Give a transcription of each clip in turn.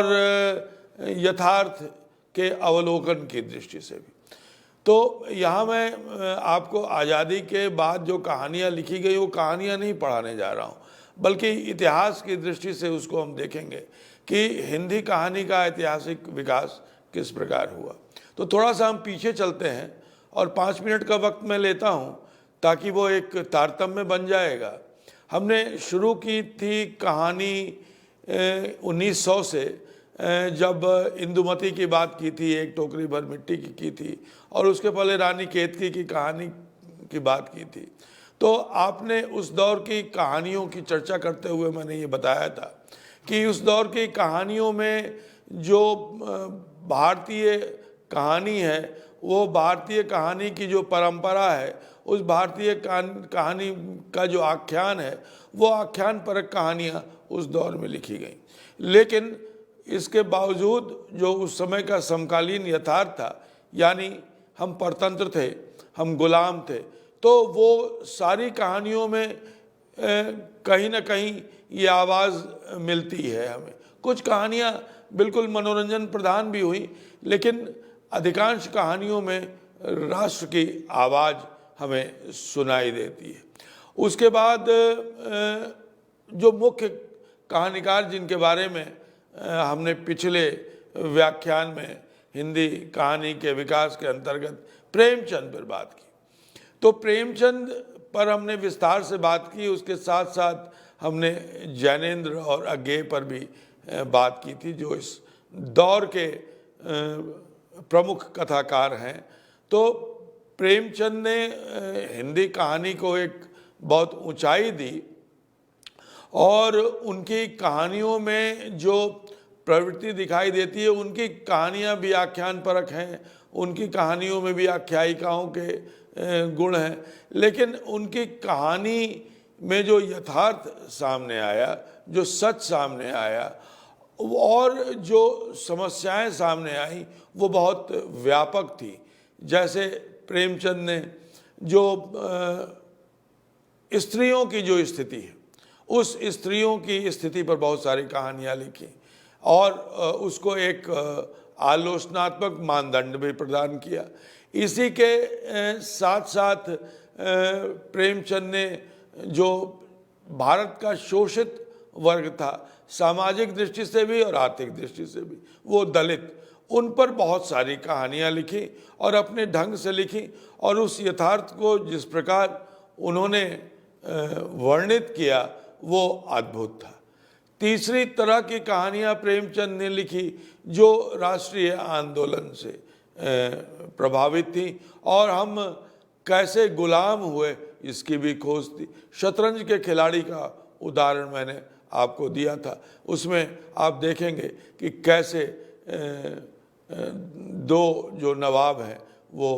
और यथार्थ के अवलोकन की दृष्टि से भी। तो यहाँ मैं आपको आज़ादी के बाद जो कहानियाँ लिखी गई वो कहानियाँ नहीं पढ़ाने जा रहा हूँ, बल्कि इतिहास की दृष्टि से उसको हम देखेंगे कि हिंदी कहानी का ऐतिहासिक विकास किस प्रकार हुआ। तो थोड़ा सा हम पीछे चलते हैं और 5 मिनट का वक्त मैं लेता हूँ ताकि वो एक तारतम्य बन जाएगा। हमने शुरू की थी कहानी 1900 से, जब इंदुमती की बात की थी, एक टोकरी भर मिट्टी की थी, और उसके पहले रानी केतकी की कहानी की बात की थी। तो आपने उस दौर की कहानियों की चर्चा करते हुए मैंने ये बताया था कि उस दौर की कहानियों में जो भारतीय कहानी है, वो भारतीय कहानी की जो परंपरा है, उस भारतीय कहानी का जो आख्यान है, वो आख्यान परक कहानियाँ उस दौर में लिखी गई। लेकिन इसके बावजूद जो उस समय का समकालीन यथार्थ था, यानी हम परतंत्र थे, हम गुलाम थे, तो वो सारी कहानियों में कहीं ना कहीं ये आवाज़ मिलती है हमें। कुछ कहानियाँ बिल्कुल मनोरंजन प्रधान भी हुई, लेकिन अधिकांश कहानियों में राष्ट्र की आवाज़ हमें सुनाई देती है। उसके बाद जो मुख्य कहानीकार जिनके बारे में हमने पिछले व्याख्यान में हिंदी कहानी के विकास के अंतर्गत प्रेमचंद पर बात की, तो प्रेमचंद पर हमने विस्तार से बात की। उसके साथ साथ हमने जैनेन्द्र और अज्ञेय पर भी बात की थी, जो इस दौर के प्रमुख कथाकार हैं। तो प्रेमचंद ने हिंदी कहानी को एक बहुत ऊंचाई दी, और उनकी कहानियों में जो प्रवृत्ति दिखाई देती है, उनकी कहानियाँ भी आख्यान परक हैं, उनकी कहानियों में भी आख्यायिकाओं के गुण हैं, लेकिन उनकी कहानी में जो यथार्थ सामने आया, जो सच सामने आया, और जो समस्याएं सामने आई, वो बहुत व्यापक थी। जैसे प्रेमचंद ने जो स्त्रियों की जो स्थिति है, उस स्त्रियों की स्थिति पर बहुत सारी कहानियाँ लिखी, और उसको एक आलोचनात्मक मानदंड भी प्रदान किया। इसी के साथ साथ प्रेमचंद ने जो भारत का शोषित वर्ग था, सामाजिक दृष्टि से भी और आर्थिक दृष्टि से भी, वो दलित, उन पर बहुत सारी कहानियाँ लिखी और अपने ढंग से लिखी, और उस यथार्थ को जिस प्रकार उन्होंने वर्णित किया वो अद्भुत था। तीसरी तरह की कहानियाँ प्रेमचंद ने लिखी जो राष्ट्रीय आंदोलन से प्रभावित थी, और हम कैसे गुलाम हुए इसकी भी खोज थी। शतरंज के खिलाड़ी का उदाहरण मैंने आपको दिया था, उसमें आप देखेंगे कि कैसे दो जो नवाब हैं वो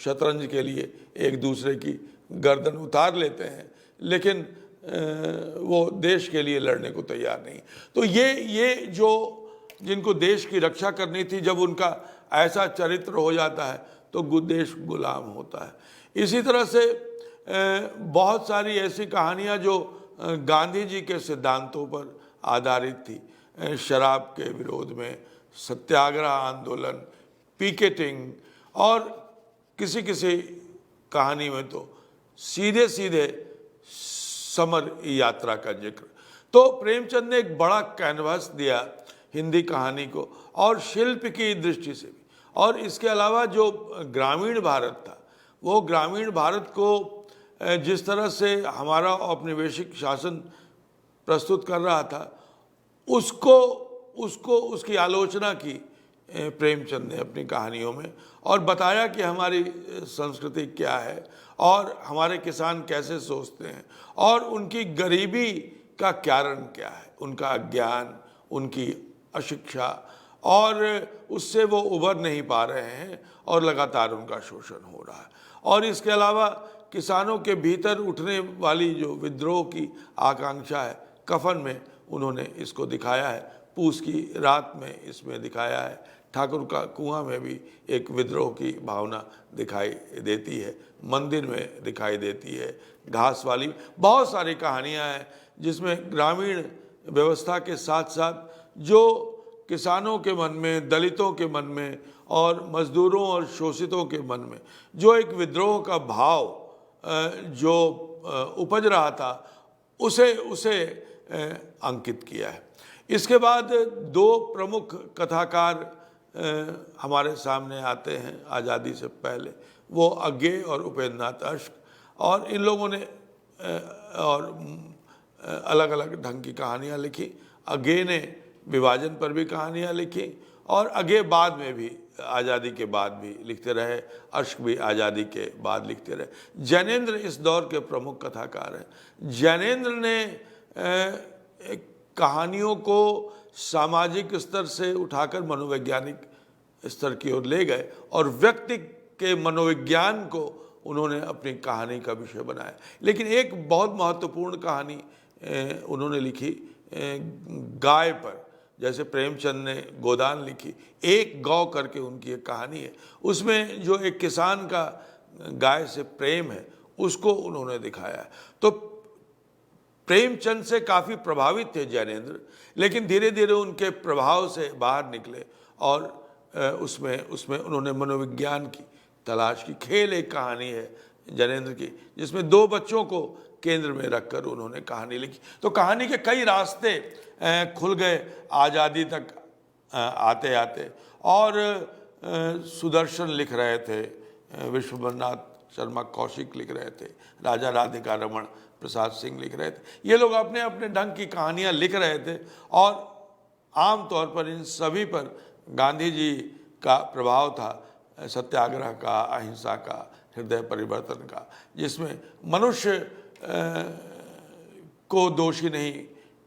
शतरंज के लिए एक दूसरे की गर्दन उतार लेते हैं, लेकिन वो देश के लिए लड़ने को तैयार नहीं। तो ये जो जिनको देश की रक्षा करनी थी, जब उनका ऐसा चरित्र हो जाता है तो देश गुलाम होता है। इसी तरह से बहुत सारी ऐसी कहानियाँ जो गांधी जी के सिद्धांतों पर आधारित थी, शराब के विरोध में सत्याग्रह आंदोलन, पिकेटिंग, और किसी किसी कहानी में तो सीधे सीधे समर यात्रा का जिक्र। तो प्रेमचंद ने एक बड़ा कैनवास दिया हिंदी कहानी को, और शिल्प की दृष्टि से भी। और इसके अलावा जो ग्रामीण भारत था, वो ग्रामीण भारत को जिस तरह से हमारा औपनिवेशिक शासन प्रस्तुत कर रहा था, उसकी आलोचना की प्रेमचंद ने अपनी कहानियों में, और बताया कि हमारी संस्कृति क्या है और हमारे किसान कैसे सोचते हैं, और उनकी गरीबी का कारण क्या है, उनका अज्ञान, उनकी अशिक्षा, और उससे वो उबर नहीं पा रहे हैं और लगातार उनका शोषण हो रहा है। और इसके अलावा किसानों के भीतर उठने वाली जो विद्रोह की आकांक्षा है, कफन में उन्होंने इसको दिखाया है, पूस की रात में इसमें दिखाया है, ठाकुर का कुआं में भी एक विद्रोह की भावना दिखाई देती है, मंदिर में दिखाई देती है, घास वाली बहुत सारी कहानियां हैं जिसमें ग्रामीण व्यवस्था के साथ साथ जो किसानों के मन में, दलितों के मन में और मजदूरों और शोषितों के मन में जो एक विद्रोह का भाव जो उपज रहा था उसे अंकित किया है। इसके बाद दो प्रमुख कथाकार हमारे सामने आते हैं आज़ादी से पहले, वो अज्ञे और उपेंद्र नाथ अश्क, और इन लोगों ने और अलग अलग ढंग की कहानियाँ लिखी। अज्ञे ने विभाजन पर भी कहानियाँ लिखी और अज्ञे बाद में भी, आज़ादी के बाद भी लिखते रहे, अश्क भी आज़ादी के बाद लिखते रहे। जैनेंद्र इस दौर के प्रमुख कथाकार हैं। जैनेंद्र ने कहानियों को सामाजिक स्तर से उठाकर मनोवैज्ञानिक स्तर की ओर ले गए और व्यक्ति के मनोविज्ञान को उन्होंने अपनी कहानी का विषय बनाया। लेकिन एक बहुत महत्वपूर्ण कहानी उन्होंने लिखी गाय पर, जैसे प्रेमचंद ने गोदान लिखी, एक गौ करके उनकी एक कहानी है। उसमें जो एक किसान का गाय से प्रेम है उसको उन्होंने दिखाया है। तो प्रेमचंद से काफ़ी प्रभावित थे जैनेंद्र, लेकिन धीरे धीरे उनके प्रभाव से बाहर निकले और उसमें उन्होंने मनोविज्ञान की तलाश की। खेल एक कहानी है जैनेंद्र की जिसमें दो बच्चों को केंद्र में रखकर उन्होंने कहानी लिखी। तो कहानी के कई रास्ते खुल गए आज़ादी तक आते आते। और सुदर्शन लिख रहे थे, विश्वनाथ शर्मा कौशिक लिख रहे थे, राजा राधिका रमण प्रसाद सिंह लिख रहे थे। ये लोग अपने अपने ढंग की कहानियाँ लिख रहे थे और आम तौर पर इन सभी पर गांधी जी का प्रभाव था, सत्याग्रह का, अहिंसा का, हृदय परिवर्तन का, जिसमें मनुष्य को दोषी नहीं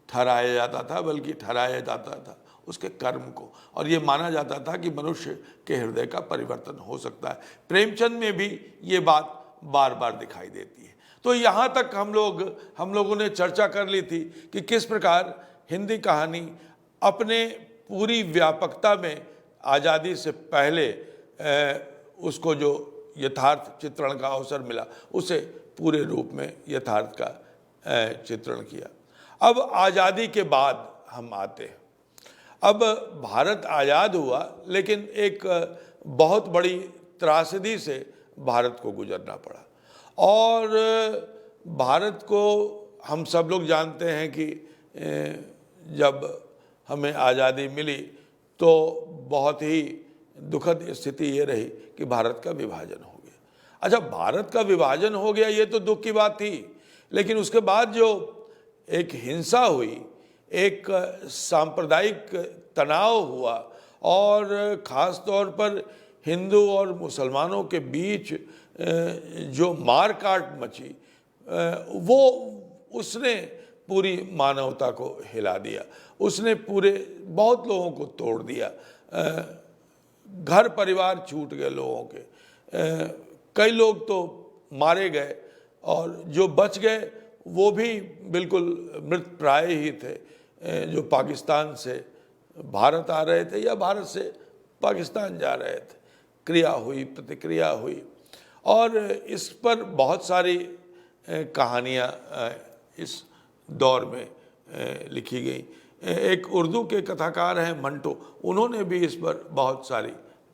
ठहराया जाता था बल्कि ठहराया जाता था उसके कर्म को, और ये माना जाता था कि मनुष्य के हृदय का परिवर्तन हो सकता है। प्रेमचंद में भी ये बात बार बार दिखाई देती है। तो यहाँ तक हम लोगों ने चर्चा कर ली थी कि किस प्रकार हिंदी कहानी अपने पूरी व्यापकता में आज़ादी से पहले उसको जो यथार्थ चित्रण का अवसर मिला उसे पूरे रूप में यथार्थ का चित्रण किया। अब आज़ादी के बाद हम आते हैं। अब भारत आज़ाद हुआ, लेकिन एक बहुत बड़ी त्रासदी से भारत को गुजरना पड़ा। और भारत को हम सब लोग जानते हैं कि जब हमें आज़ादी मिली तो बहुत ही दुखद स्थिति ये रही कि भारत का विभाजन हो गया। अच्छा, भारत का विभाजन हो गया ये तो दुख की बात थी, लेकिन उसके बाद जो एक हिंसा हुई, एक सांप्रदायिक तनाव हुआ और ख़ास तौर पर हिंदू और मुसलमानों के बीच जो मार काट मची, वो उसने पूरी मानवता को हिला दिया। उसने पूरे बहुत लोगों को तोड़ दिया, घर परिवार छूट गए लोगों के, कई लोग तो मारे गए और जो बच गए वो भी बिल्कुल मृत प्राय ही थे, जो पाकिस्तान से भारत आ रहे थे या भारत से पाकिस्तान जा रहे थे। क्रिया हुई, प्रतिक्रिया हुई और इस पर बहुत सारी कहानियाँ इस दौर में लिखी गई। एक उर्दू के कथाकार हैं मंटो, उन्होंने भी इस पर बहुत सारी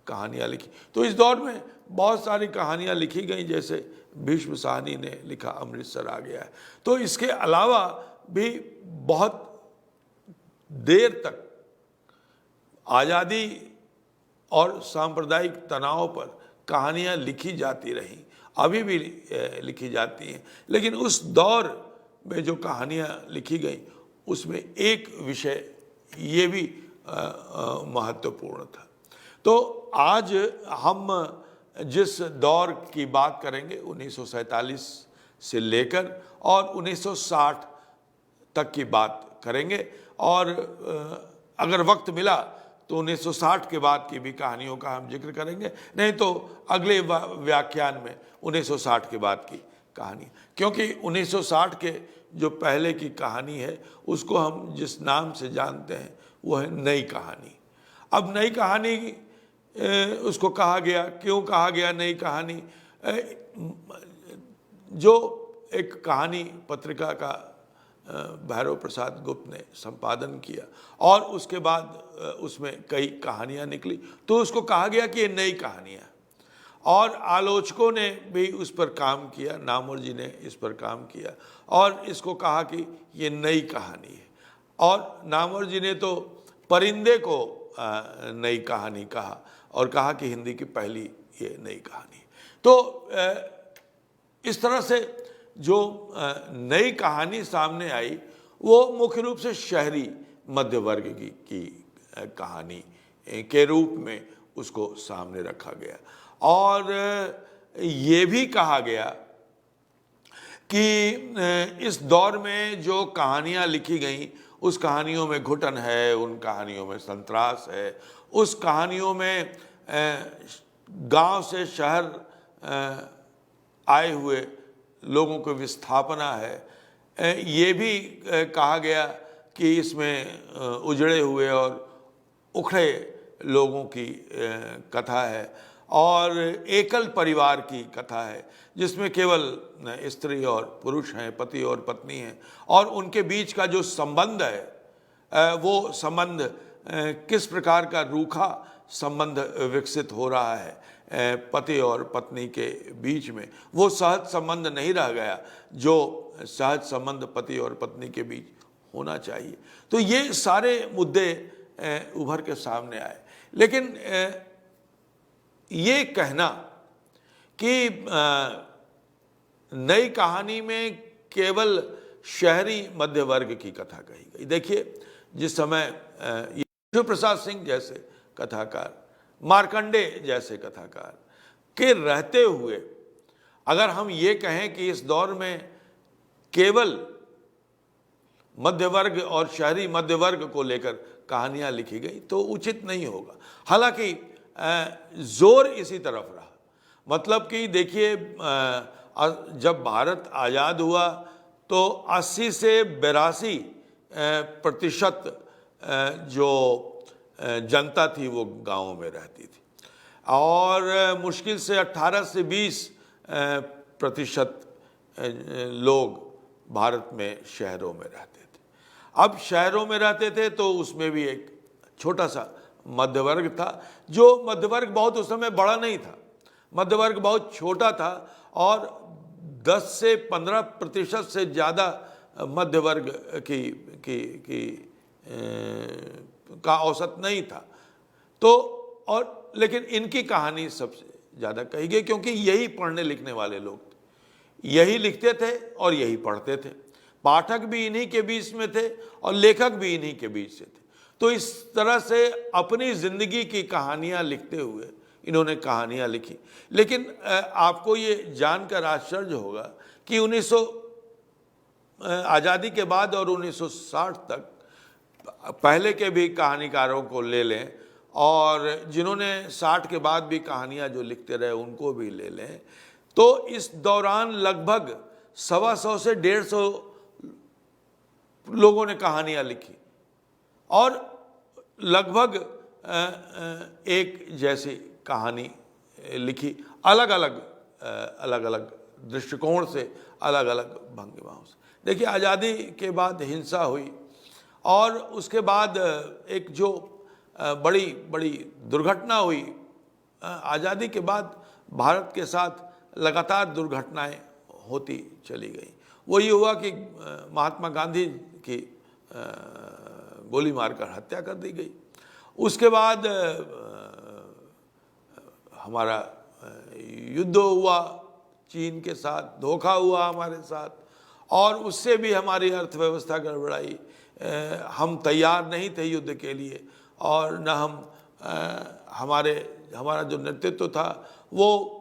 कहानियाँ लिखी। तो इस दौर में बहुत सारी कहानियाँ लिखी गई, जैसे भीष्म साहनी ने लिखा अमृतसर आ गया है। तो इसके अलावा भी बहुत देर तक आज़ादी और सांप्रदायिक तनाव पर कहानियाँ लिखी जाती रहीं, अभी भी लिखी जाती हैं। लेकिन उस दौर में जो कहानियाँ लिखी गई उसमें एक विषय ये भी महत्वपूर्ण था। तो आज हम जिस दौर की बात करेंगे 1947 से लेकर और 1960 तक की बात करेंगे, और अगर वक्त मिला तो 1960 के बाद की भी कहानियों का हम जिक्र करेंगे, नहीं तो अगले व्याख्यान में 1960 के बाद की कहानी, क्योंकि 1960 के जो पहले की कहानी है उसको हम जिस नाम से जानते हैं वो है नई कहानी। अब नई कहानी उसको कहा गया, क्यों कहा गया नई कहानी? जो एक कहानी पत्रिका का भैरव प्रसाद गुप्त ने संपादन किया और उसके बाद उसमें कई कहानियाँ निकली, तो उसको कहा गया कि ये नई कहानियाँ, और आलोचकों ने भी उस पर काम किया, नामवर जी ने इस पर काम किया और इसको कहा कि ये नई कहानी है। और नामवर जी ने तो परिंदे को नई कहानी कहा और कहा कि हिंदी की पहली ये नई कहानी है। तो इस तरह से जो नई कहानी सामने आई वो मुख्य रूप से शहरी मध्य वर्ग की कहानी के रूप में उसको सामने रखा गया। और ये भी कहा गया कि इस दौर में जो कहानियाँ लिखी गईं उस कहानियों में घुटन है, उन कहानियों में संतरास है, उस कहानियों में गांव से शहर आए हुए लोगों को विस्थापना है। ये भी कहा गया कि इसमें उजड़े हुए और उखड़े लोगों की कथा है और एकल परिवार की कथा है जिसमें केवल स्त्री और पुरुष हैं, पति और पत्नी हैं, और उनके बीच का जो संबंध है वो संबंध किस प्रकार का रूखा संबंध विकसित हो रहा है पति और पत्नी के बीच में, वो सहज संबंध नहीं रह गया जो सहज संबंध पति और पत्नी के बीच होना चाहिए। तो ये सारे मुद्दे उभर के सामने आए। लेकिन ये कहना कि नई कहानी में केवल शहरी मध्य वर्ग की कथा कही गई, देखिए जिस समय शिव प्रसाद सिंह जैसे कथाकार, मार्कंडे जैसे कथाकार के रहते हुए अगर हम ये कहें कि इस दौर में केवल मध्य वर्ग और शहरी मध्य वर्ग को लेकर कहानियाँ लिखी गई तो उचित नहीं होगा। हालांकि जोर इसी तरफ रहा, मतलब कि देखिए जब भारत आज़ाद हुआ तो 80 से 82% जो जनता थी वो गाँवों में रहती थी और मुश्किल से 18 से 20% लोग भारत में शहरों में रहते थे। अब शहरों में रहते थे तो उसमें भी एक छोटा सा मध्य वर्ग था, जो मध्य वर्ग बहुत उस समय बड़ा नहीं था, मध्य वर्ग बहुत छोटा था और 10 से 15% से ज़्यादा मध्य वर्ग का औसत नहीं था। तो और लेकिन इनकी कहानी सबसे ज़्यादा कही गई क्योंकि यही पढ़ने लिखने वाले लोग थे, यही लिखते थे और यही पढ़ते थे, पाठक भी इन्हीं के बीच में थे और लेखक भी इन्हीं के बीच से थे। तो इस तरह से अपनी ज़िंदगी की कहानियाँ लिखते हुए इन्होंने कहानियाँ लिखी। लेकिन आपको ये जानकर आश्चर्य होगा कि आज़ादी के बाद और 1960 तक पहले के भी कहानीकारों को ले लें और जिन्होंने 60 के बाद भी कहानियाँ जो लिखते रहे उनको भी ले लें, तो इस दौरान लगभग 125 से 150 लोगों ने कहानियाँ लिखी और लगभग एक जैसी कहानी लिखी, अलग अलग दृष्टिकोण से, अलग अलग भंगिमाओं से। देखिए आज़ादी के बाद हिंसा हुई और उसके बाद एक जो बड़ी दुर्घटना हुई, आज़ादी के बाद भारत के साथ लगातार दुर्घटनाएं होती चली गई। वो ये हुआ कि महात्मा गांधी की गोली मारकर हत्या कर दी गई। उसके बाद हमारा युद्ध हुआ चीन के साथ, धोखा हुआ हमारे साथ और उससे भी हमारी अर्थव्यवस्था गड़बड़ाई। हम तैयार नहीं थे युद्ध के लिए और न हमारा जो नेतृत्व था वो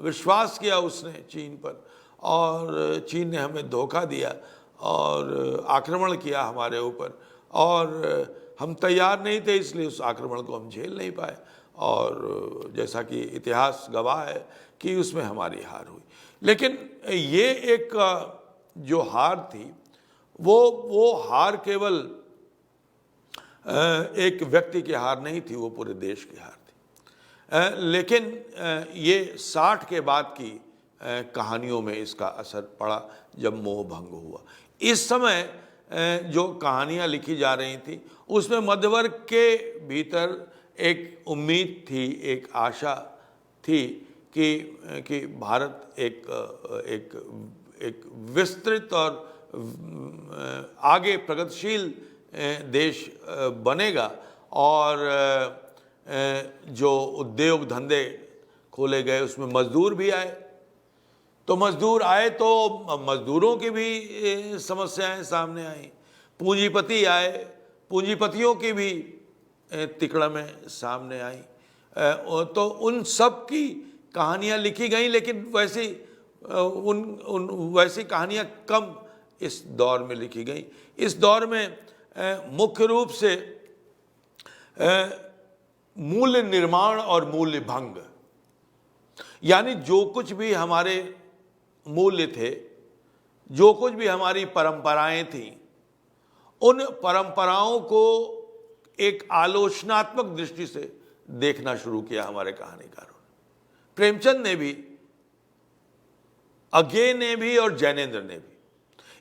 विश्वास किया उसने चीन पर और चीन ने हमें धोखा दिया और आक्रमण किया हमारे ऊपर और हम तैयार नहीं थे, इसलिए उस आक्रमण को हम झेल नहीं पाए और जैसा कि इतिहास गवाह है कि उसमें हमारी हार हुई। लेकिन ये एक जो हार थी वो हार केवल एक व्यक्ति की हार नहीं थी, वो पूरे देश की हार थी। लेकिन ये 60 के बाद की कहानियों में इसका असर पड़ा जब मोह भंग हुआ। इस समय जो कहानियाँ लिखी जा रही थी उसमें मध्यवर्ग के भीतर एक उम्मीद थी, एक आशा थी कि भारत एक विस्तृत और आगे प्रगतिशील देश बनेगा और जो उद्योग धंधे खोले गए उसमें मजदूर भी आए। तो मजदूर आए तो मजदूरों की भी समस्याएं सामने आई, पूंजीपति आए, पूंजीपतियों की भी तिकड़में सामने आई। तो उन सब की कहानियाँ लिखी गई, लेकिन वैसी कहानियाँ कम इस दौर में लिखी गई। इस दौर में मुख्य रूप से मूल्य निर्माण और मूल्य भंग, यानी जो कुछ भी हमारे मूल्य थे, जो कुछ भी हमारी परंपराएं थीं, उन परंपराओं को एक आलोचनात्मक दृष्टि से देखना शुरू किया हमारे कहानीकारों ने। प्रेमचंद ने भी, अज्ञे ने भी और जैनेन्द्र ने भी,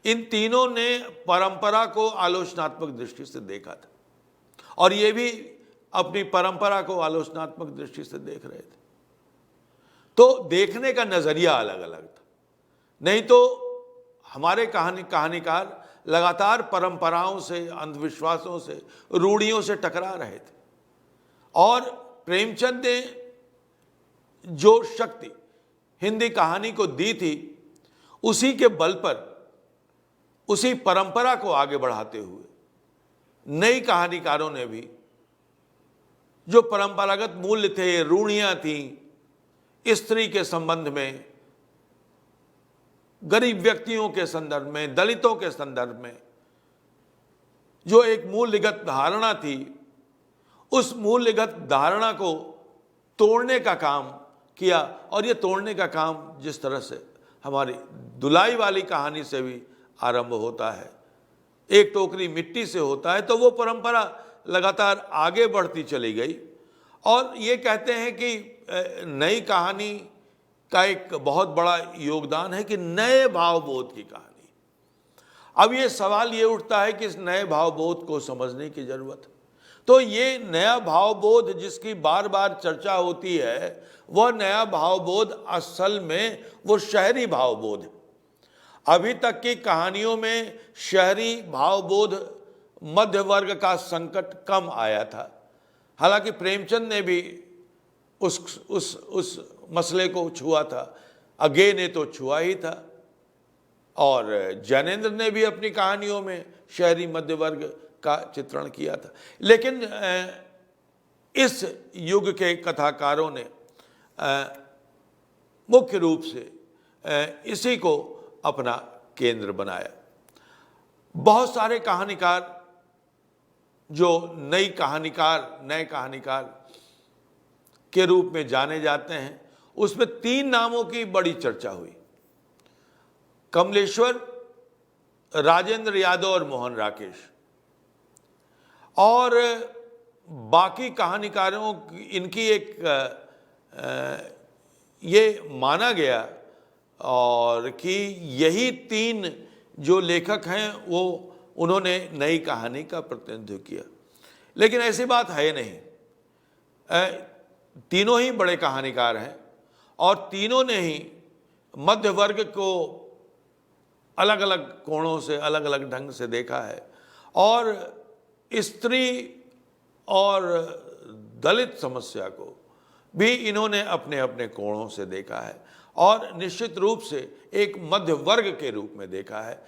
इन तीनों ने परंपरा को आलोचनात्मक दृष्टि से देखा था और ये भी अपनी परंपरा को आलोचनात्मक दृष्टि से देख रहे थे। तो देखने का नजरिया अलग अलग था। नहीं तो हमारे कहानीकार लगातार परंपराओं से, अंधविश्वासों से, रूढ़ियों से टकरा रहे थे और प्रेमचंद ने जो शक्ति हिंदी कहानी को दी थी, उसी के बल पर, उसी परंपरा को आगे बढ़ाते हुए नई कहानीकारों ने भी जो परंपरागत मूल्य थे, रूढ़ियां थीं, स्त्री के संबंध में, गरीब व्यक्तियों के संदर्भ में, दलितों के संदर्भ में जो एक मूल्यगत धारणा थी, उस मूल्यगत धारणा को तोड़ने का काम किया। और ये तोड़ने का काम जिस तरह से हमारी दुलाई वाली कहानी से भी आरंभ होता है, एक टोकरी मिट्टी से होता है, तो वो परंपरा लगातार आगे बढ़ती चली गई। और ये कहते हैं कि नई कहानी का एक बहुत बड़ा योगदान है कि नए भावबोध की कहानी। अब ये सवाल ये उठता है कि इस नए भावबोध को समझने की जरूरत है। तो ये नया भावबोध जिसकी बार बार चर्चा होती है, वह नया भावबोध असल में वो शहरी भावबोध है। अभी तक की कहानियों में शहरी भावबोध, मध्य वर्ग का संकट कम आया था। हालांकि प्रेमचंद ने भी उस मसले को छुआ था, अज्ञे ने तो छुआ ही था, और जैनेन्द्र ने भी अपनी कहानियों में शहरी मध्य वर्ग का चित्रण किया था। लेकिन इस युग के कथाकारों ने मुख्य रूप से इसी को अपना केंद्र बनाया। बहुत सारे कहानीकार जो नए कहानीकार के रूप में जाने जाते हैं, उसमें 3 नामों की बड़ी चर्चा हुई: कमलेश्वर, राजेंद्र यादव और मोहन राकेश। और बाकी कहानीकारों इनकी एक ये माना गया और कि यही 3 जो लेखक हैं वो उन्होंने नई कहानी का प्रतिनिधित्व किया। लेकिन ऐसी बात है नहीं। तीनों ही बड़े कहानीकार हैं और तीनों ने ही मध्य वर्ग को अलग अलग कोणों से, अलग अलग ढंग से देखा है, और स्त्री और दलित समस्या को भी इन्होंने अपने अपने कोणों से देखा है और निश्चित रूप से एक मध्य वर्ग के रूप में देखा है।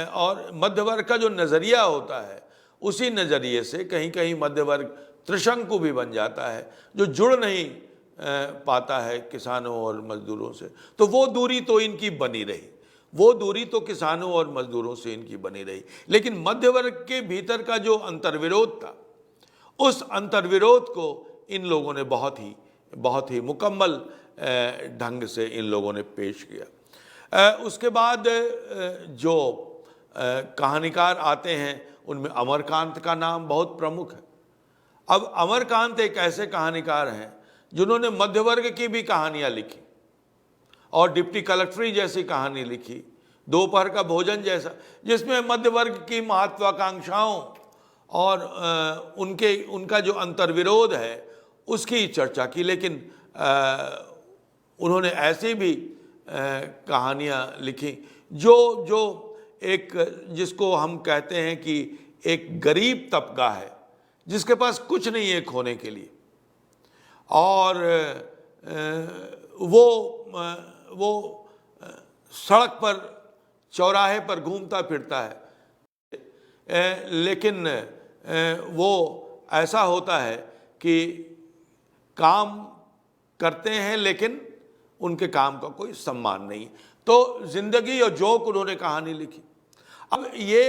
और मध्य वर्ग का जो नज़रिया होता है, उसी नज़रिए से कहीं कहीं मध्य वर्ग त्रिशंकु भी बन जाता है, जो जुड़ नहीं पाता है किसानों और मजदूरों से। तो वो दूरी तो इनकी बनी रही, वो दूरी तो किसानों और मजदूरों से इनकी बनी रही। लेकिन मध्य वर्ग के भीतर का जो अंतर्विरोध था, उस अंतर्विरोध को इन लोगों ने बहुत ही मुकम्मल ढंग से इन लोगों ने पेश किया। उसके बाद जो कहानीकार आते हैं, उनमें अमरकांत का नाम बहुत प्रमुख है। अब अमरकांत एक ऐसे कहानीकार हैं जिन्होंने मध्य वर्ग की भी कहानियाँ लिखी और डिप्टी कलेक्टरी जैसी कहानी लिखी, दोपहर का भोजन जैसा, जिसमें मध्य वर्ग की महत्वाकांक्षाओं और उनका जो अंतर्विरोध है उसकी चर्चा की। लेकिन उन्होंने ऐसी भी कहानियाँ लिखी जो एक, जिसको हम कहते हैं कि एक गरीब तबका है जिसके पास कुछ नहीं है खोने के लिए, और वो सड़क पर चौराहे पर घूमता फिरता है, लेकिन वो ऐसा होता है कि काम करते हैं लेकिन उनके काम का कोई सम्मान नहीं। तो जिंदगी और जोक उन्होंने कहानी लिखी। अब ये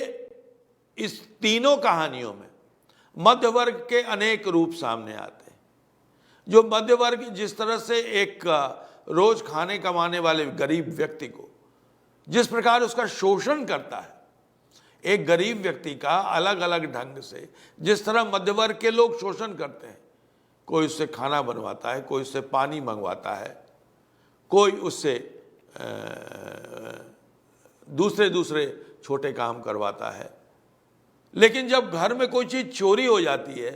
इस तीनों कहानियों में मध्य वर्ग के अनेक रूप सामने आते हैं। जो मध्य वर्ग जिस तरह से एक रोज खाने कमाने वाले गरीब व्यक्ति को जिस प्रकार उसका शोषण करता है, एक गरीब व्यक्ति का अलग अलग ढंग से जिस तरह मध्य वर्ग के लोग शोषण करते हैं, कोई उससे खाना बनवाता है, कोई उससे पानी मंगवाता है, कोई उससे दूसरे छोटे काम करवाता है, लेकिन जब घर में कोई चीज चोरी हो जाती है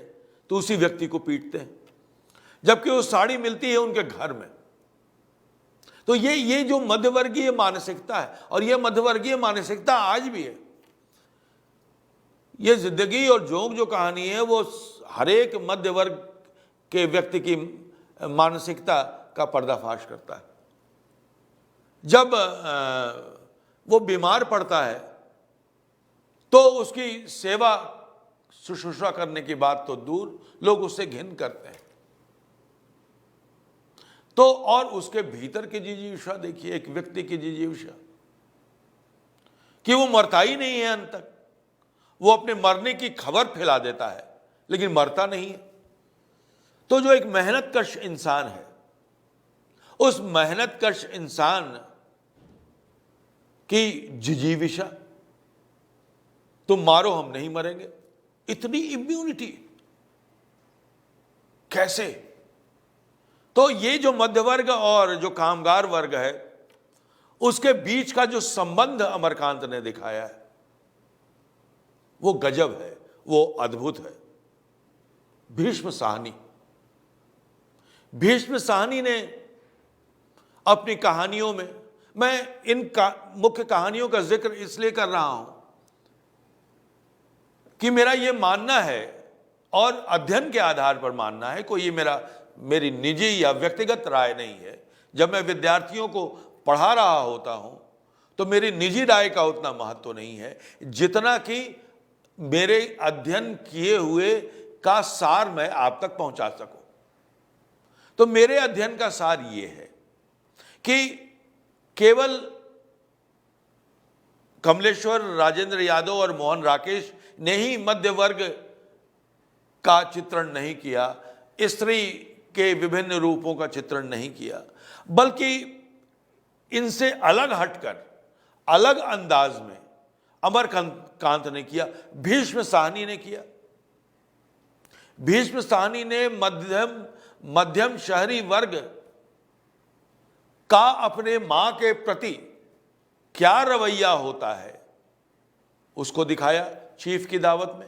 तो उसी व्यक्ति को पीटते हैं, जबकि वो साड़ी मिलती है उनके घर में। तो ये जो मध्यवर्गीय मानसिकता है, और ये मध्यवर्गीय मानसिकता आज भी है। ये जिंदगी और जोक जो कहानी है वो हर एक मध्य वर्ग के व्यक्ति की मानसिकता का पर्दाफाश करता है। जब वो बीमार पड़ता है तो उसकी सेवा शुश्रूषा करने की बात तो दूर, लोग उससे घिन करते हैं। तो और उसके भीतर की जिजीविषा देखिए, एक व्यक्ति की जिजीविषा कि वो मरता ही नहीं है अंत तक। वो अपने मरने की खबर फैला देता है लेकिन मरता नहीं है। तो जो एक मेहनतकश इंसान है, उस मेहनतकश इंसान की जिजीविषा, तुम मारो हम नहीं मरेंगे, इतनी इम्यूनिटी कैसे? तो ये जो मध्य वर्ग और जो कामगार वर्ग है उसके बीच का जो संबंध अमरकांत ने दिखाया है वो गजब है, वो अद्भुत है। भीष्म साहनी ने अपनी कहानियों में, मैं इन मुख्य कहानियों का जिक्र इसलिए कर रहा हूं कि मेरा यह मानना है और अध्ययन के आधार पर मानना है, कोई ये मेरी निजी या व्यक्तिगत राय नहीं है। जब मैं विद्यार्थियों को पढ़ा रहा होता हूं तो मेरी निजी राय का उतना महत्व नहीं है जितना कि मेरे अध्ययन किए हुए का सार मैं आप तक पहुंचा सकूं। तो मेरे अध्ययन का सार ये है कि केवल कमलेश्वर, राजेंद्र यादव और मोहन राकेश ने ही मध्य वर्ग का चित्रण नहीं किया, स्त्री के विभिन्न रूपों का चित्रण नहीं किया, बल्कि इनसे अलग हटकर अलग अंदाज में अमरकांत ने किया, भीष्म साहनी ने किया। भीष्म साहनी ने मध्यम शहरी वर्ग का अपने मां के प्रति क्या रवैया होता है उसको दिखाया चीफ की दावत में।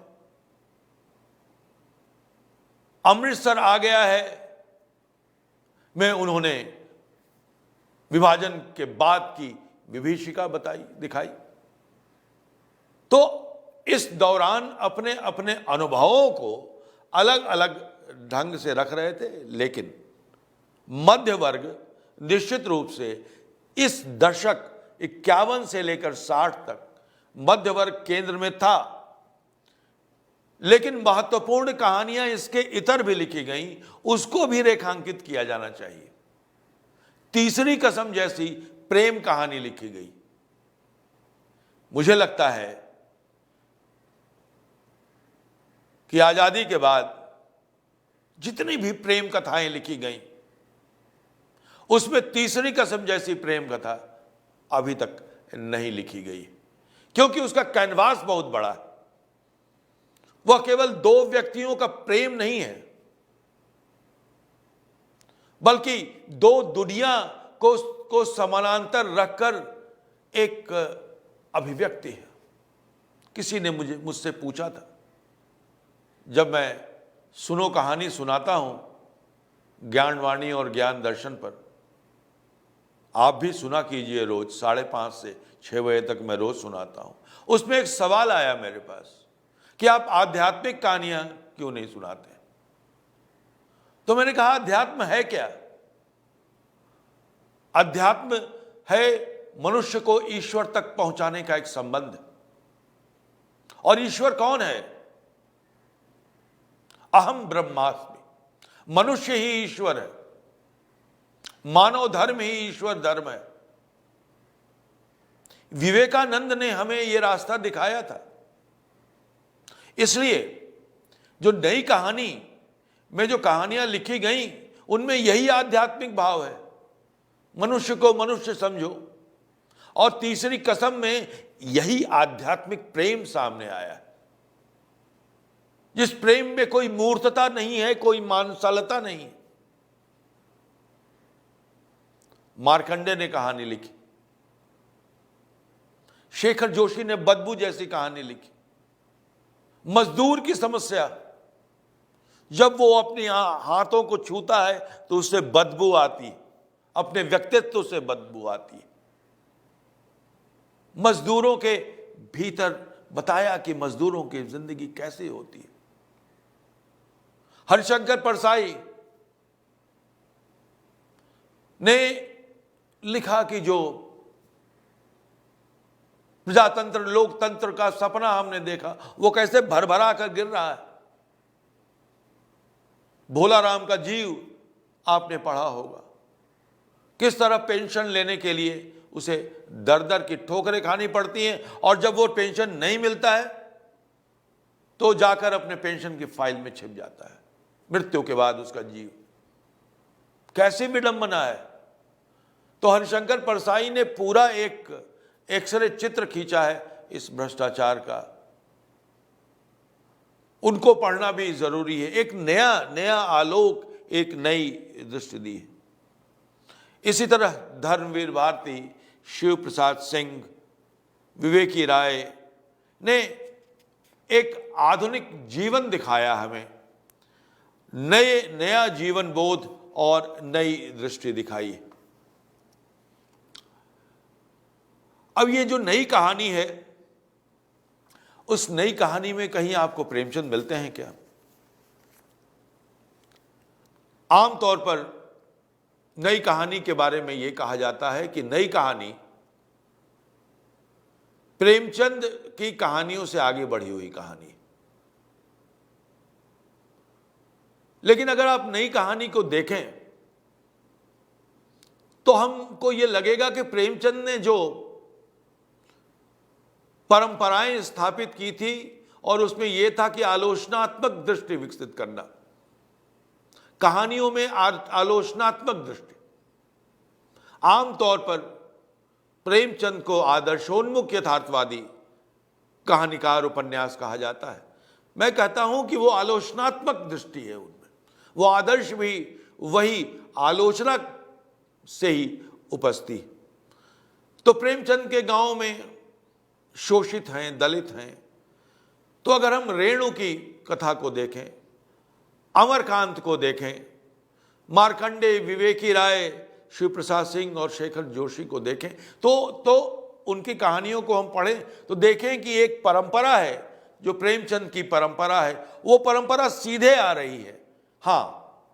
अमृतसर आ गया है में उन्होंने विभाजन के बाद की विभीषिका दिखाई। तो इस दौरान अपने अपने अनुभवों को अलग अलग ढंग से रख रहे थे, लेकिन मध्य वर्ग निश्चित रूप से इस दशक 51 से लेकर 60 तक मध्य वर्ग केंद्र में था। लेकिन महत्वपूर्ण कहानियां इसके इतर भी लिखी गईं, उसको भी रेखांकित किया जाना चाहिए। तीसरी कसम जैसी प्रेम कहानी लिखी गई। मुझे लगता है कि आजादी के बाद जितनी भी प्रेम कथाएं लिखी गईं उसमें तीसरी कसम जैसी प्रेम कथा अभी तक नहीं लिखी गई, क्योंकि उसका कैनवास बहुत बड़ा है। वह केवल दो व्यक्तियों का प्रेम नहीं है, बल्कि दो दुनिया को समानांतर रखकर एक अभिव्यक्ति है। किसी ने मुझसे पूछा था, जब मैं सुनो कहानी सुनाता हूं ज्ञानवाणी और ज्ञान दर्शन पर, आप भी सुना कीजिए, रोज 5:30 से 6 बजे तक मैं रोज सुनाता हूं। उसमें एक सवाल आया मेरे पास कि आप आध्यात्मिक कहानियां क्यों नहीं सुनाते? तो मैंने कहा, अध्यात्म है क्या? अध्यात्म है मनुष्य को ईश्वर तक पहुंचाने का एक संबंध। और ईश्वर कौन है? अहम ब्रह्मास्मि। मनुष्य ही ईश्वर है, मानव धर्म ही ईश्वर धर्म है। विवेकानंद ने हमें यह रास्ता दिखाया था। इसलिए जो नई कहानी में जो कहानियां लिखी गई, उनमें यही आध्यात्मिक भाव है, मनुष्य को मनुष्य समझो। और तीसरी कसम में यही आध्यात्मिक प्रेम सामने आया है, जिस प्रेम में कोई मूर्तता नहीं है, कोई मानसालता नहीं है। मार्कंडे ने कहानी लिखी, शेखर जोशी ने बदबू जैसी कहानी लिखी। मजदूर की समस्या, जब वो अपने हाथों को छूता है तो उससे बदबू आती है, अपने व्यक्तित्व से बदबू आती है। मजदूरों के भीतर बताया कि मजदूरों की जिंदगी कैसे होती है। हरिशंकर परसाई ने लिखा कि जो प्रजातंत्र लोकतंत्र का सपना हमने देखा, वो कैसे भरभरा कर गिर रहा है। भोला राम का जीव आपने पढ़ा होगा, किस तरह पेंशन लेने के लिए उसे दर दर की ठोकरें खानी पड़ती हैं, और जब वो पेंशन नहीं मिलता है तो जाकर अपने पेंशन की फाइल में छिप जाता है। मृत्यु के बाद उसका जीव, कैसी विडंबना है। तो हरिशंकर परसाई ने पूरा एक एक्सरे चित्र खींचा है इस भ्रष्टाचार का। उनको पढ़ना भी जरूरी है। एक नया आलोक, एक नई दृष्टि दी है। इसी तरह धर्मवीर भारती, शिव प्रसाद सिंह, विवेकी राय ने एक आधुनिक जीवन दिखाया हमें, नया जीवन बोध और नई दृष्टि दिखाई। अब ये जो नई कहानी है, उस नई कहानी में कहीं आपको प्रेमचंद मिलते हैं क्या? आमतौर पर नई कहानी के बारे में यह कहा जाता है कि नई कहानी प्रेमचंद की कहानियों से आगे बढ़ी हुई कहानी। लेकिन अगर आप नई कहानी को देखें तो हमको यह लगेगा कि प्रेमचंद ने जो परंपराएं स्थापित की थी, और उसमें यह था कि आलोचनात्मक दृष्टि विकसित करना, कहानियों में आलोचनात्मक दृष्टि। आमतौर पर प्रेमचंद को आदर्शोन्मुख यथार्थवादी कहानीकार उपन्यास कहा जाता है। मैं कहता हूं कि वो आलोचनात्मक दृष्टि है उनमें। वो आदर्श भी वही आलोचना से ही उपजती। तो प्रेमचंद के गांव में शोषित हैं, दलित हैं। तो अगर हम रेणु की कथा को देखें, अमरकांत को देखें, मार्कंडे, विवेकी राय, शिव प्रसाद सिंह और शेखर जोशी को देखें, तो उनकी कहानियों को हम पढ़ें तो देखें कि एक परंपरा है, जो प्रेमचंद की परंपरा है, वो परंपरा सीधे आ रही है। हाँ,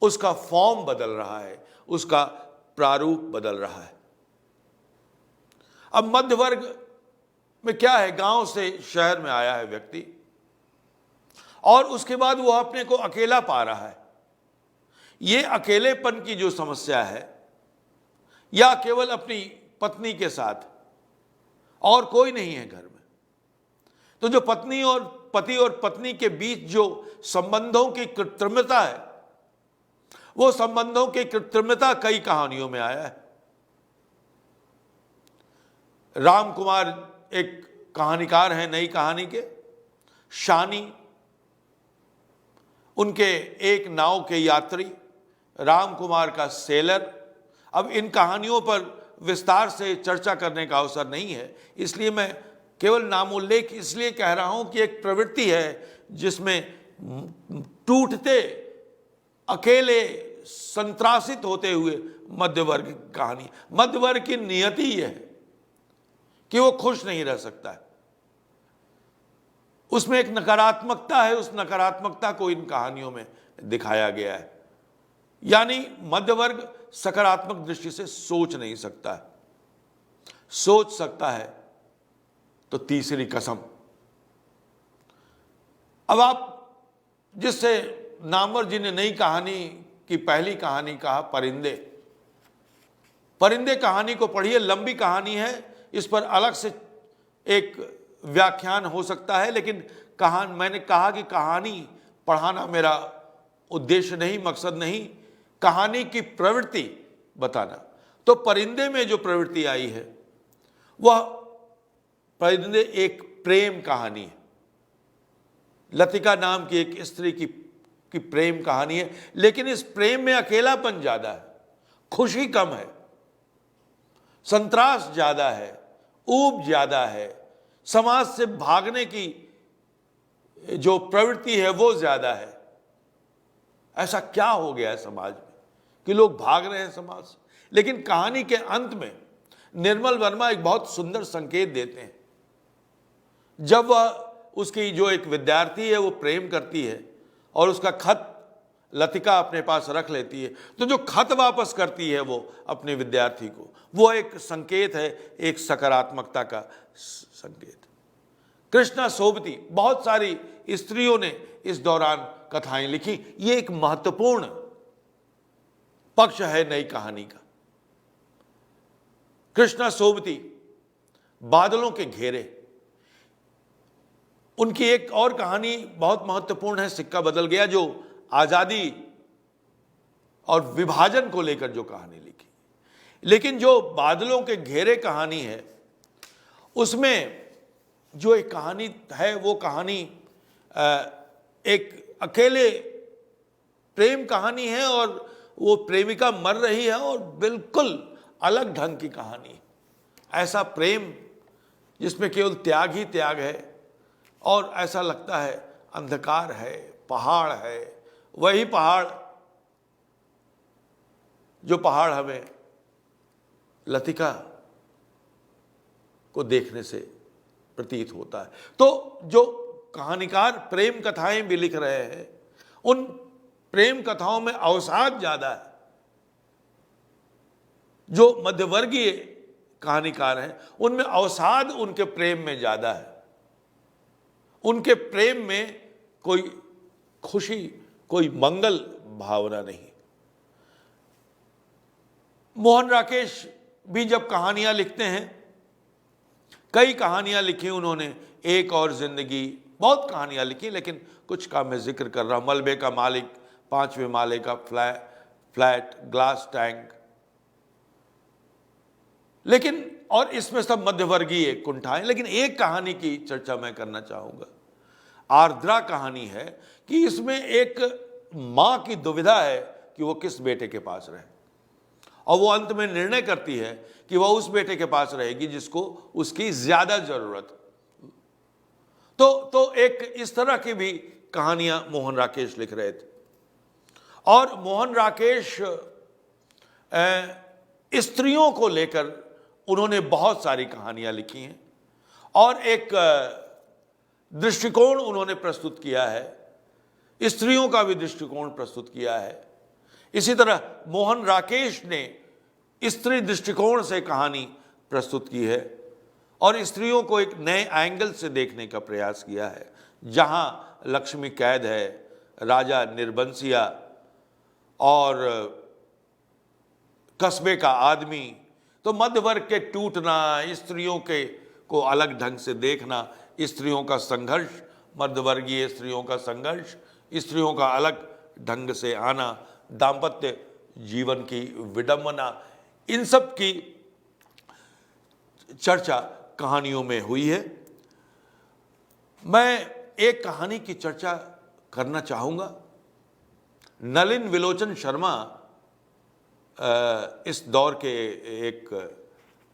उसका फॉर्म बदल रहा है, उसका प्रारूप बदल रहा है। अब मध्य वर्ग में क्या है, गांव से शहर में आया है व्यक्ति, और उसके बाद वो अपने को अकेला पा रहा है। ये अकेलेपन की जो समस्या है, या केवल अपनी पत्नी के साथ, और कोई नहीं है घर में, तो जो पत्नी और पति और पत्नी के बीच जो संबंधों की कृत्रिमता है, वो संबंधों की कृत्रिमता कई कहानियों में आया है। राम कुमार एक कहानीकार हैं नई कहानी के, शानी, उनके एक नाव के यात्री, राम कुमार का सेलर। अब इन कहानियों पर विस्तार से चर्चा करने का अवसर नहीं है, इसलिए मैं केवल नामोल्लेख इसलिए कह रहा हूं कि एक प्रवृत्ति है जिसमें टूटते, अकेले, संत्रासित होते हुए मध्य वर्ग की कहानी। मध्य वर्ग की नियति यह है कि वो खुश नहीं रह सकता है, उसमें एक नकारात्मकता है, उस नकारात्मकता को इन कहानियों में दिखाया गया है। यानी मध्य वर्ग सकारात्मक दृष्टि से सोच नहीं सकता है, सोच सकता है तो तीसरी कसम। अब आप जिससे नामवर जी ने नई कहानी की पहली कहानी कहा परिंदे, परिंदे कहानी को पढ़िए, लंबी कहानी है, इस पर अलग से एक व्याख्यान हो सकता है, लेकिन मैंने कहा कि कहानी पढ़ाना मेरा उद्देश्य नहीं, मकसद नहीं, कहानी की प्रवृत्ति बताना। तो परिंदे में जो प्रवृत्ति आई है वह परिंदे एक प्रेम कहानी है। लतिका नाम की एक स्त्री की प्रेम कहानी है, लेकिन इस प्रेम में अकेलापन ज्यादा है, खुशी कम है, संत्रास ज्यादा है, ऊब ज्यादा है, समाज से भागने की जो प्रवृत्ति है वो ज्यादा है। ऐसा क्या हो गया है समाज में कि लोग भाग रहे हैं समाज से? लेकिन कहानी के अंत में निर्मल वर्मा एक बहुत सुंदर संकेत देते हैं। जब वह, उसकी जो एक विद्यार्थी है वो प्रेम करती है और उसका खत लतिका अपने पास रख लेती है, तो जो खत वापस करती है वो अपने विद्यार्थी को, वो एक संकेत है, एक सकारात्मकता का संकेत। कृष्णा सोबती, बहुत सारी स्त्रियों ने इस दौरान कथाएं लिखी। ये एक महत्वपूर्ण पक्ष है नई कहानी का। कृष्णा सोबती, बादलों के घेरे, उनकी एक और कहानी बहुत महत्वपूर्ण है, सिक्का बदल गया, जो आजादी और विभाजन को लेकर जो कहानी लिखी। लेकिन जो बादलों के घेरे कहानी है, उसमें जो एक कहानी है वो कहानी एक अकेले प्रेम कहानी है और वो प्रेमिका मर रही है और बिल्कुल अलग ढंग की कहानी है। ऐसा प्रेम जिसमें केवल त्याग ही त्याग है और ऐसा लगता है अंधकार है, पहाड़ है, वही पहाड़ जो पहाड़ हमें लतिका को देखने से प्रतीत होता है। तो जो कहानीकार प्रेम कथाएं भी लिख रहे हैं, उन प्रेम कथाओं में अवसाद ज्यादा है। जो मध्यवर्गीय कहानीकार हैं उनमें अवसाद उनके प्रेम में ज्यादा है, उनके प्रेम में कोई खुशी, कोई मंगल भावना नहीं। मोहन राकेश भी जब कहानियां लिखते हैं, कई कहानियां लिखी उन्होंने, एक और जिंदगी, बहुत कहानियां लिखी, लेकिन कुछ का मैं जिक्र कर रहा हूं। मलबे का मालिक, 5वें माले का फ्लैट, ग्लास टैंक, लेकिन और इसमें सब मध्यवर्गीय कुंठाएं। लेकिन एक कहानी की चर्चा मैं करना चाहूंगा, आर्द्रा कहानी है, कि इसमें एक मां की दुविधा है कि वो किस बेटे के पास रहे, और वो अंत में निर्णय करती है कि वह उस बेटे के पास रहेगी जिसको उसकी ज्यादा जरूरत। तो एक इस तरह की भी कहानियां मोहन राकेश लिख रहे थे। और मोहन राकेश स्त्रियों को लेकर उन्होंने बहुत सारी कहानियां लिखी हैं और एक दृष्टिकोण उन्होंने प्रस्तुत किया है, स्त्रियों का भी दृष्टिकोण प्रस्तुत किया है। इसी तरह मोहन राकेश ने स्त्री दृष्टिकोण से कहानी प्रस्तुत की है और स्त्रियों को एक नए एंगल से देखने का प्रयास किया है। जहां लक्ष्मी कैद है, राजा निर्बंसिया और कस्बे का आदमी, तो मध्य वर्ग के टूटना, स्त्रियों के को अलग ढंग से देखना, स्त्रियों का संघर्ष, मध्यवर्गीय स्त्रियों का संघर्ष, स्त्रियों का अलग ढंग से आना, दाम्पत्य जीवन की विडंबना, इन सब की चर्चा कहानियों में हुई है। मैं एक कहानी की चर्चा करना चाहूंगा। नलिन विलोचन शर्मा इस दौर के एक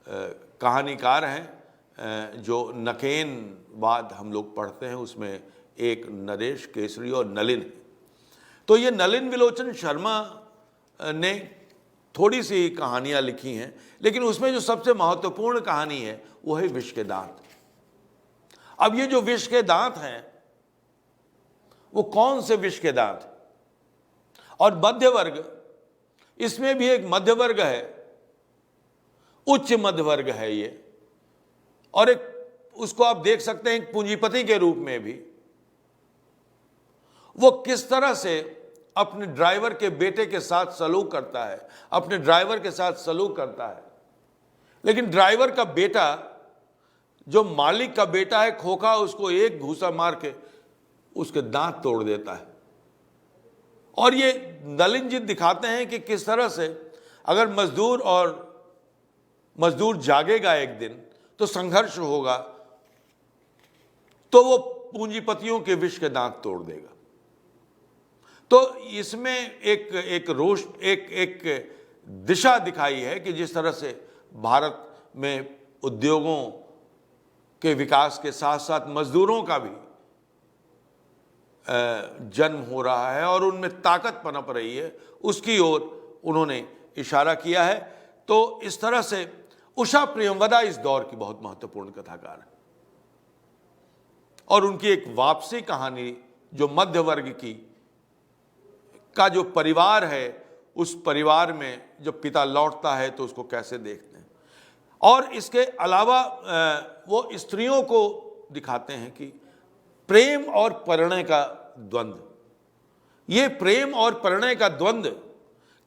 कहानीकार हैं जो नकेन वाद हम लोग पढ़ते हैं, उसमें एक नरेश केसरी और नलिन है। तो ये नलिन विलोचन शर्मा ने थोड़ी सी कहानियाँ लिखी हैं, लेकिन उसमें जो सबसे महत्वपूर्ण कहानी है वो है विष के दांत। अब ये जो विष के दांत हैं वो कौन से विष के दांत? और मध्य वर्ग, इसमें भी एक मध्य वर्ग है, उच्च मध्य वर्ग है ये, और एक उसको आप देख सकते हैं एक पूंजीपति के रूप में भी। वो किस तरह से अपने ड्राइवर के बेटे के साथ सलूक करता है, अपने ड्राइवर के साथ सलूक करता है, लेकिन ड्राइवर का बेटा, जो मालिक का बेटा है खोखा, उसको एक घूसा मार के उसके दांत तोड़ देता है। और ये नलिन जी दिखाते हैं कि किस तरह से अगर मजदूर जागेगा एक दिन तो संघर्ष होगा, तो वो पूंजीपतियों के विष के दांत तोड़ देगा। तो इसमें एक दिशा दिखाई है कि जिस तरह से भारत में उद्योगों के विकास के साथ साथ मजदूरों का भी जन्म हो रहा है और उनमें ताकत पनप रही है, उसकी ओर उन्होंने इशारा किया है। तो इस तरह से उषा प्रियंवदा इस दौर की बहुत महत्वपूर्ण कथाकार है, और उनकी एक वापसी कहानी जो मध्य वर्ग का जो परिवार है, उस परिवार में जब पिता लौटता है तो उसको कैसे देखते हैं। और इसके अलावा वो स्त्रियों को दिखाते हैं कि प्रेम और परिणय का द्वंद्व, ये प्रेम और परिणय का द्वंद्व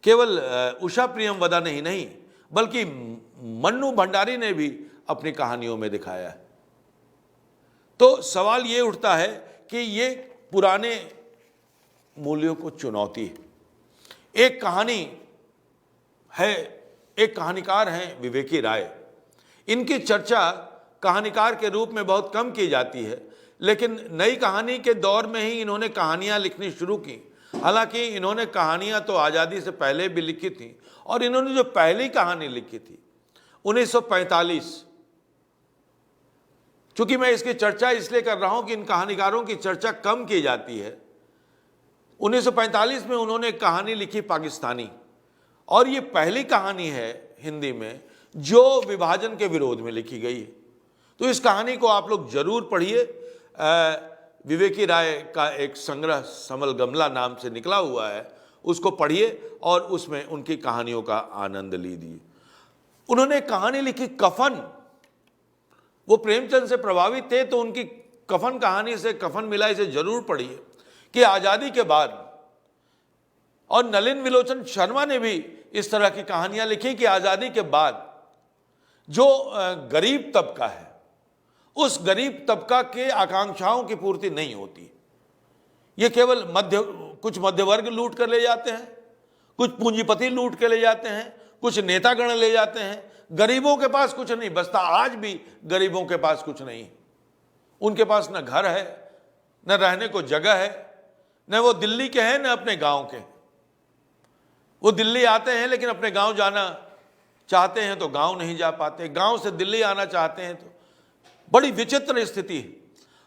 केवल उषा प्रियंवदा ने ही नहीं, बल्कि मन्नू भंडारी ने भी अपनी कहानियों में दिखाया है। तो सवाल ये उठता है कि ये पुराने मूल्यों को चुनौती है। एक कहानी है, एक कहानीकार हैं विवेकी राय, इनकी चर्चा कहानीकार के रूप में बहुत कम की जाती है, लेकिन नई कहानी के दौर में ही इन्होंने कहानियां लिखनी शुरू की। हालांकि इन्होंने कहानियां तो आज़ादी से पहले भी लिखी थी, और इन्होंने जो पहली कहानी लिखी थी 1945, चूंकि मैं इसकी चर्चा इसलिए कर रहा हूं कि इन कहानीकारों की चर्चा कम की जाती है। 1945 में उन्होंने कहानी लिखी पाकिस्तानी, और ये पहली कहानी है हिंदी में जो विभाजन के विरोध में लिखी गई है। तो इस कहानी को आप लोग जरूर पढ़िए। विवेकी राय का एक संग्रह समल गमला नाम से निकला हुआ है, उसको पढ़िए और उसमें उनकी कहानियों का आनंद लीजिए। उन्होंने कहानी लिखी कफन, वो प्रेमचंद से प्रभावित थे, तो उनकी कफन कहानी से कफन मिला, इसे जरूर पढ़िए कि आज़ादी के बाद। और नलिन विलोचन शर्मा ने भी इस तरह की कहानियां लिखी कि आज़ादी के बाद जो गरीब तबका है, उस गरीब तबका के आकांक्षाओं की पूर्ति नहीं होती। ये केवल कुछ मध्य वर्ग लूट कर ले जाते हैं, कुछ पूंजीपति लूट के ले जाते हैं, कुछ नेतागण ले जाते हैं, गरीबों के पास कुछ नहीं बचता। आज भी गरीबों के पास कुछ नहीं, उनके पास न घर है, न रहने को जगह है, न वो दिल्ली के हैं न अपने गांव के। वो दिल्ली आते हैं लेकिन अपने गांव जाना चाहते हैं तो गांव नहीं जा पाते, गांव से दिल्ली आना चाहते हैं तो बड़ी विचित्र स्थिति है।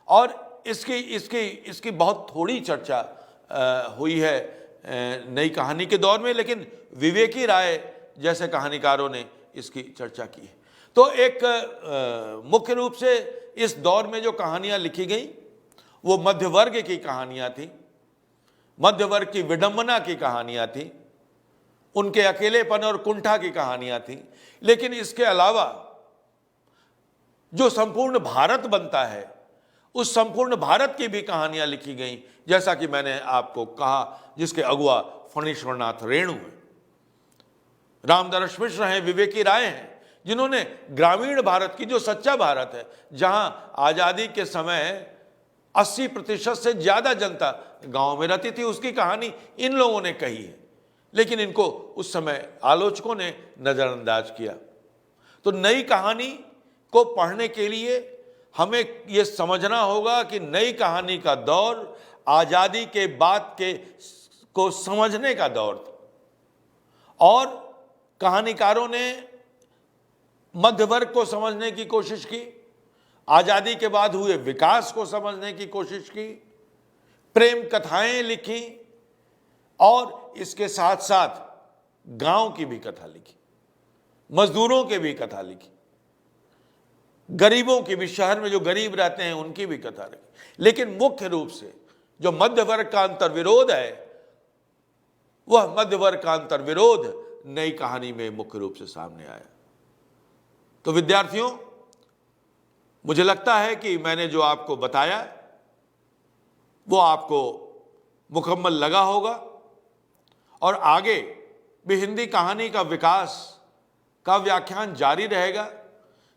और इसकी बहुत थोड़ी चर्चा हुई है नई कहानी के दौर में, लेकिन विवेकी राय जैसे कहानीकारों ने इसकी चर्चा की है। तो एक मुख्य रूप से इस दौर में जो कहानियां लिखी गई वो मध्य वर्ग की कहानियां थी, मध्य वर्ग की विडंबना की कहानियां थी, उनके अकेलेपन और कुंठा की कहानियां थी। लेकिन इसके अलावा जो संपूर्ण भारत बनता है, उस संपूर्ण भारत की भी कहानियां लिखी गई, जैसा कि मैंने आपको कहा, जिसके अगुआ फणीश्वरनाथ रेणु हैं, रामदरस मिश्र हैं, विवेकी राय हैं, जिन्होंने ग्रामीण भारत की, जो सच्चा भारत है, जहां आज़ादी के समय 80% से ज़्यादा जनता गांव में रहती थी, उसकी कहानी इन लोगों ने कही है। लेकिन इनको उस समय आलोचकों ने नज़रअंदाज किया। तो नई कहानी को पढ़ने के लिए हमें ये समझना होगा कि नई कहानी का दौर आज़ादी के बाद को समझने का दौर था, और कहानीकारों ने मध्य वर्ग को समझने की कोशिश की, आजादी के बाद हुए विकास को समझने की कोशिश की, प्रेम कथाएं लिखी और इसके साथ साथ गांव की भी कथा लिखी, मजदूरों की भी कथा लिखी, गरीबों की भी, शहर में जो गरीब रहते हैं उनकी भी कथा लिखी। लेकिन मुख्य रूप से जो मध्य वर्ग का अंतर्विरोध है, वह मध्य वर्ग का अंतर्विरोध नई कहानी में मुख्य रूप से सामने आया। तो विद्यार्थियों, मुझे लगता है कि मैंने जो आपको बताया वो आपको मुकम्मल लगा होगा और आगे भी हिंदी कहानी का विकास का व्याख्यान जारी रहेगा,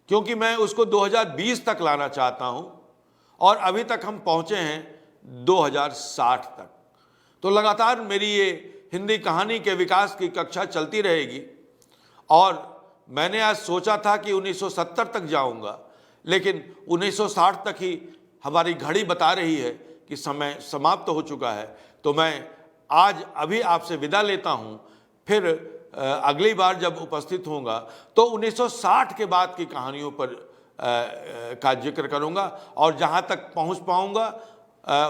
क्योंकि मैं उसको 2020 तक लाना चाहता हूं और अभी तक हम पहुंचे हैं 2060 तक। तो लगातार मेरी ये हिंदी कहानी के विकास की कक्षा चलती रहेगी और मैंने आज सोचा था कि 1970 तक जाऊंगा, लेकिन 1960 तक ही हमारी घड़ी बता रही है कि समय समाप्त हो चुका है। तो मैं आज अभी आपसे विदा लेता हूं, फिर अगली बार जब उपस्थित होऊंगा तो 1960 के बाद की कहानियों पर का जिक्र करूंगा और जहां तक पहुंच पाऊंगा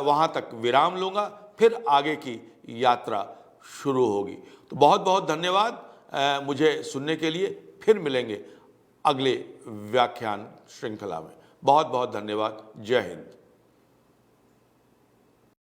वहां तक विराम लूंगा, फिर आगे की यात्रा शुरू होगी। तो बहुत बहुत धन्यवाद मुझे सुनने के लिए। फिर मिलेंगे अगले व्याख्यान श्रृंखला में। बहुत बहुत धन्यवाद। जय हिंद।